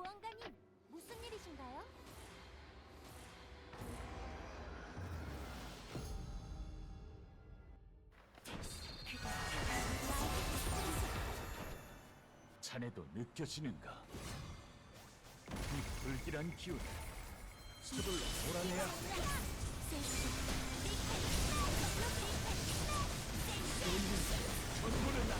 보안관님, 무슨 일이신가요? 자네도 느껴지는가? 이 불길한 기운을 서둘러 몰아내야 해. 전부는 나.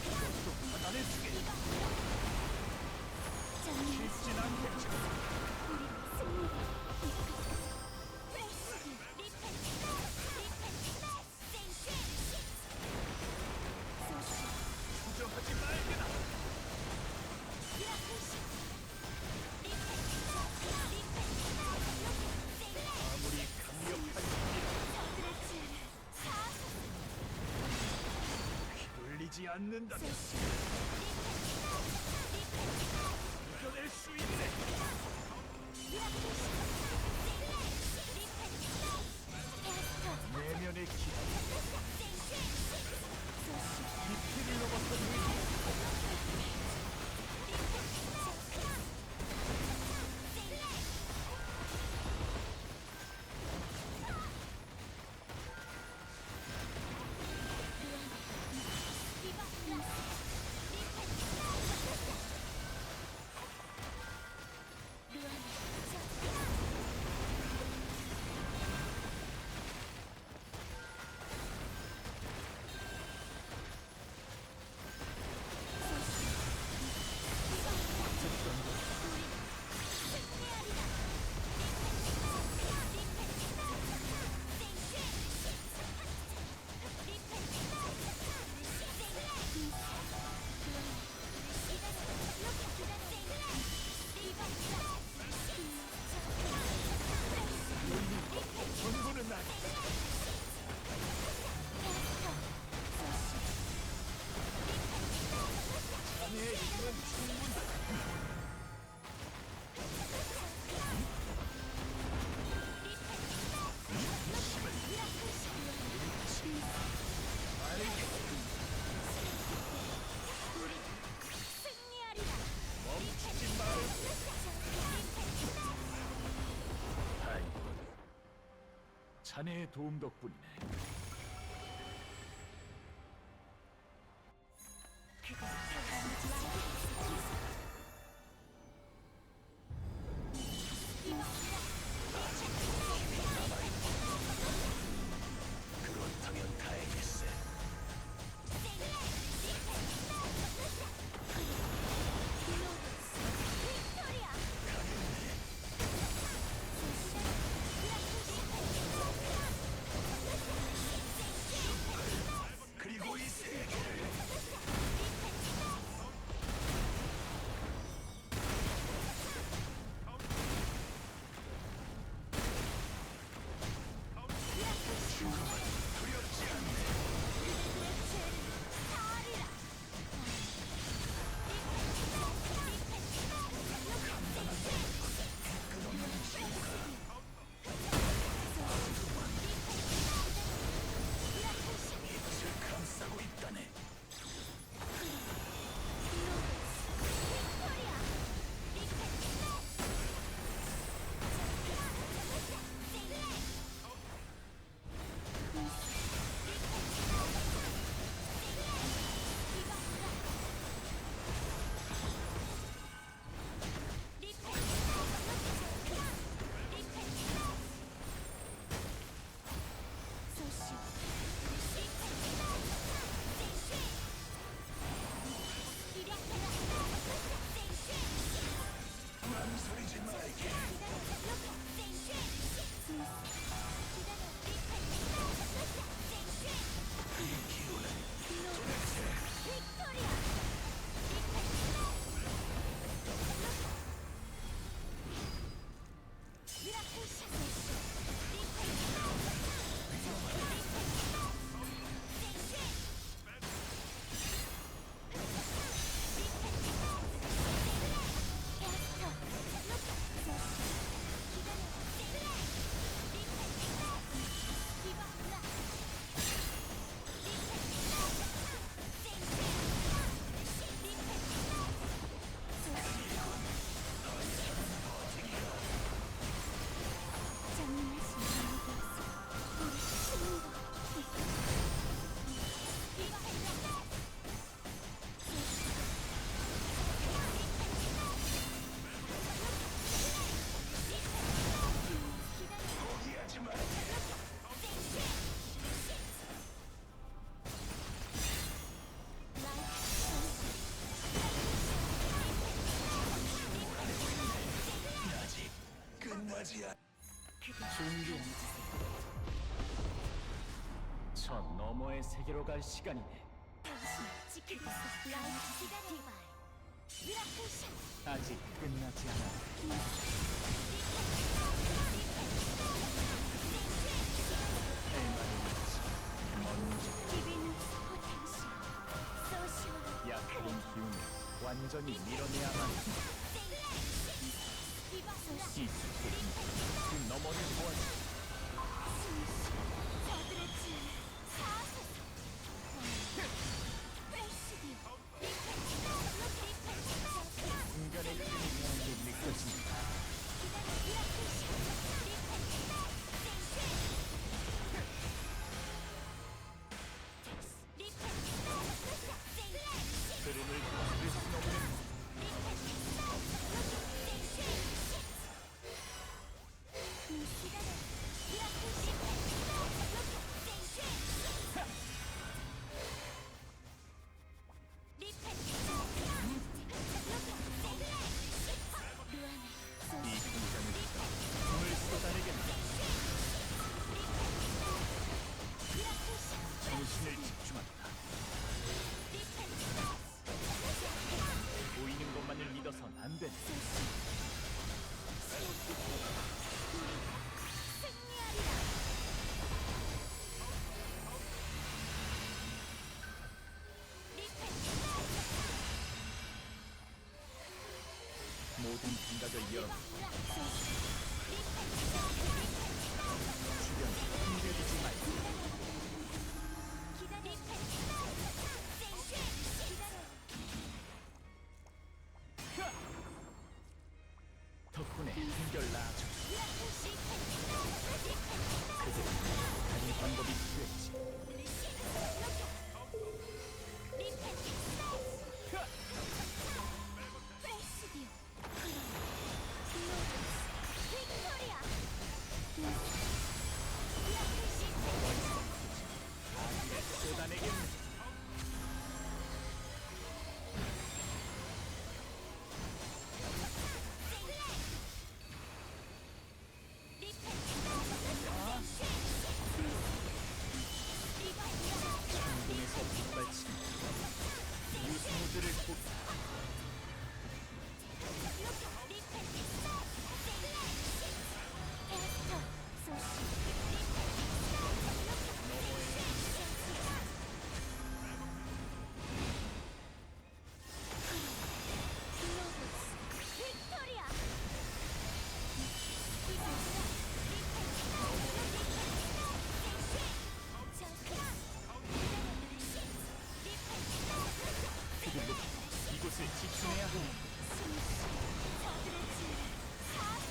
이것도 받아내주게. 쉽진 않겠지. 주저하지 말게나. 아무리 강력한 휘둘리지 않는다. 이겨낼 수 있네. 내면의 길, 깊이를 넘어서 의지. 전부는 나. 자네의 힘은 충분하다. 멈추지 말고. 다행이군. 자네의 도움 덕분이네. 그렇다면 다행했어. 끝나지 않. 준비한 저 너머의 세계로 갈 시간이네. 당신을 지키겠어. 라이트 기다려봐. 미라클 샷. 아직 끝나지 않아. 할 말이 많지. 먼저 기비는 포텐셜. 소시오. 약한 기운을 완전히 밀어내야만 디바스라. 이 스킬이 그 너머를 도와줘. 저들의 진 사세. 프레시디. 순간의 흐름이라는 게 느껴진다. 흐름을 거스를 순 없는 이 공간을 힘을 쏟아내겠다. 정신을 집중한다. 보이는 것만을 믿어선 안 된다. 모든 생각을 열어 주변 흔들리지 말고 덕분에 한결 나아져. 그들은 다른 방법이 필요했지. 아기를 쏟아내겠네. 궁에서 빗발치는 유승우들을 돕다. 빅토리아! 그들로 이곳을 지키해야 하는 저들의 진 사세.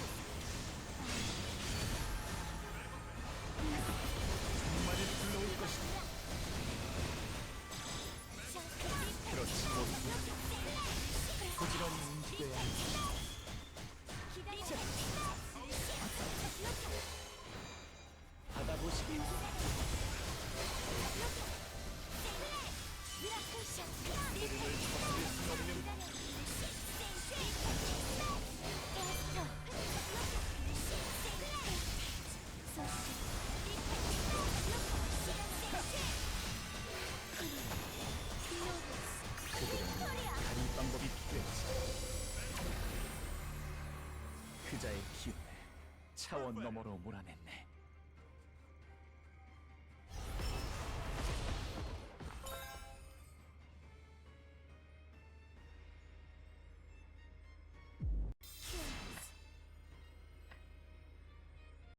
정말을 불러올 것이다. 그렇지 못해 부지런히 움직여야 한다. 받아보시길. 흐름을 거스를 수 없는 그들은 다른 방법이 필요했지. 그자의 기운을 차원 너머로 몰아냈네.